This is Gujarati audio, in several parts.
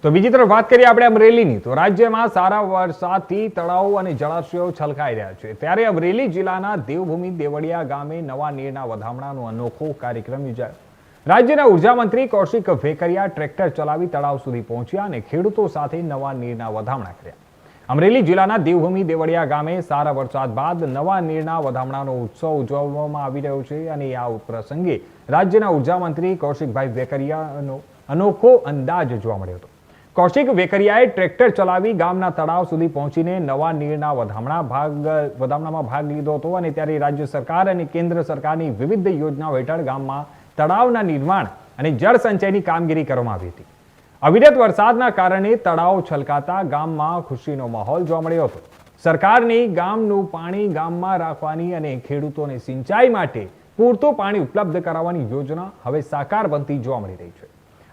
તો બીજી તરફ વાત કરીએ આપણે અમરેલીની, તો રાજ્યમાં સારા વરસાદથી તળાવો અને જળાશયો છલકાઈ રહ્યા છે। ત્યારે અમરેલી જિલ્લાના દેવભૂમિ દેવળિયા ગામે નવા નીરના વધામણાનો અનોખો કાર્યક્રમ યોજાયો। રાજ્યના ઉર્જા મંત્રી કૌશિક વેકરિયા ટ્રેક્ટર ચલાવી તળાવ સુધી પહોંચ્યા અને ખેડૂતો સાથે નવા નીરના વધામણા કર્યા। અમરેલી જિલ્લાના દેવભૂમિ દેવળિયા ગામે સારા વરસાદ બાદ નવા નીરના વધામણાનો ઉત્સવ ઉજવવામાં આવી રહ્યો છે અને આ પ્રસંગે રાજ્યના ઉર્જા મંત્રી કૌશિકભાઈ વેકરિયાનો અનોખો અંદાજ જોવા મળ્યો હતો। કૌશિક વેકરિયાએ ટ્રેક્ટર ચલાવી ગામના તળાવ સુધી પહોંચીને નવા નીરના વધામણામાં ભાગ લીધો હતો અને ત્યારે રાજ્ય સરકાર અને કેન્દ્ર સરકારની વિવિધ યોજનાઓ હેઠળ ગામમાં તળાવના નિર્માણ અને જળ સંચયની કામગીરી કરવામાં આવી હતી। અવિરત વરસાદના કારણે તળાવ છલકાતા ગામમાં ખુશીનો માહોલ જોવા મળ્યો હતો। સરકારની ગામનું પાણી ગામમાં રાખવાની અને ખેડૂતોને સિંચાઈ માટે પૂરતું પાણી ઉપલબ્ધ કરાવવાની યોજના હવે સાકાર બનતી જોવા મળી રહી છે।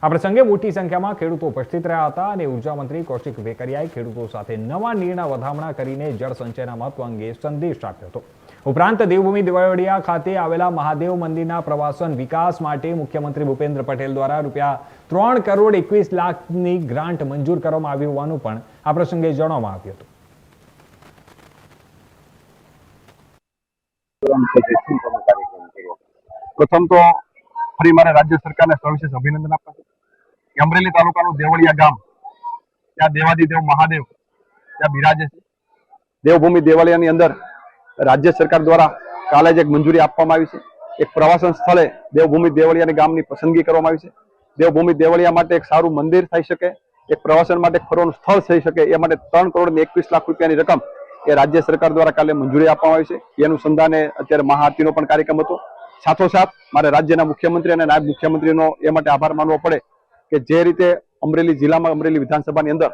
આ પ્રસંગે મોટી સંખ્યામાં ખેડૂતો ઉપસ્થિત રહ્યા હતા અને ઉર્જા મંત્રી કૌશિક વેકરિયાએ ખેડૂતો સાથે નવા નીરના વધામણા કરીને જળ સંચયના મહત્વ અંગે સંદેશ આપ્યો હતો। ઉપરાંત દેવભૂમિ દેવળિયા ખાતે આવેલા મહાદેવ મંદિરના પ્રવાસન વિકાસ માટે મુખ્યમંત્રી ભૂપેન્દ્ર પટેલ દ્વારા ₹3.21 કરોડ ગ્રાન્ટ મંજૂર કરવામાં આવી હોવાનું પણ આ પ્રસંગે જણાવવામાં આવ્યું હતું। પ્રથમ તો ફરી મારે રાજ્ય સરકારને સવિશેષ અભિનંદન આપવા છે કે અમરેલી તાલુકાનું દેવળિયા ગામ, ત્યાં દેવાદિદેવ મહાદેવ ત્યાં બિરાજે છે। દેવભૂમિ દેવળિયાની અંદર રાજ્ય સરકાર દ્વારા કાલે જ એક મંજૂરી આપવામાં આવી છે। એક પ્રવાસન સ્થળે દેવભૂમિ દેવળિયાની ગામની પસંદગી કરવામાં આવી છે। દેવભૂમિ દેવળિયા માટે એક સારું મંદિર થઈ શકે, એક પ્રવાસન માટે ફરવાનું સ્થળ થઈ શકે, એ માટે ₹3.21 કરોડ રકમ એ રાજ્ય સરકાર દ્વારા કાલે મંજૂરી આપવામાં આવી છે। એ અનુસંધાને અત્યારે મહાઆરતીનો પણ કાર્યક્રમ હતો। સાથોસાથ મારે રાજ્યના મુખ્યમંત્રી અને નાયબ મુખ્યમંત્રીનો એ માટે આભાર માનવો પડે કે જે રીતે અમરેલી જિલ્લામાં અમરેલી વિધાનસભાની અંદર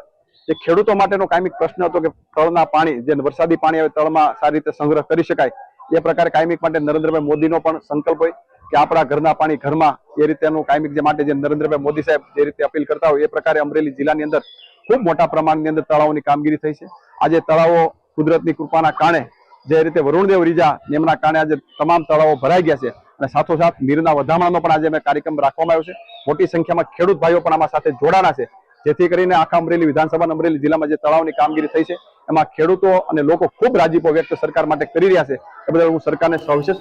જે ખેડૂતો માટેનો કાયમિક પ્રશ્ન હતો કે તળના પાણી, જે વરસાદી પાણી આવે તળમાં સારી રીતે સંગ્રહ કરી શકાય, એ પ્રકારે કાયમિક માટે નરેન્દ્રભાઈ મોદીનો પણ સંકલ્પ હોય કે આપણા ઘરના પાણી ઘરમાં, એ રીતેનું કાયમિક જે માટે જે નરેન્દ્રભાઈ મોદી સાહેબ જે રીતે અપીલ કરતા હોય એ પ્રકારે અમરેલી જિલ્લાની અંદર ખૂબ મોટા પ્રમાણની અંદર તળાવોની કામગીરી થઈ છે। આજે તળાવો કુદરતની કૃપાના કારણે જે રીતે વરુણદેવ રીજા એમના કારણે આજે તમામ તળાવો ભરાઈ ગયા છે અને સાથોસાથ નીરના વધામણાનો પણ આજે કાર્યક્રમ રાખવામાં આવ્યો છે। મોટી સંખ્યામાં ખેડૂત ભાઈઓ પણ આમાં સાથે જોડાણા છે, જેથી કરીને આખા અમરેલી વિધાનસભા અમરેલી જિલ્લામાં જે તળાવની કામગીરી થઈ છે એમાં ખેડૂતો અને લોકો ખૂબ રાજીપો વ્યક્ત સરકાર માટે કરી રહ્યા છે। એ બદલ હું સરકારને સવિશેષ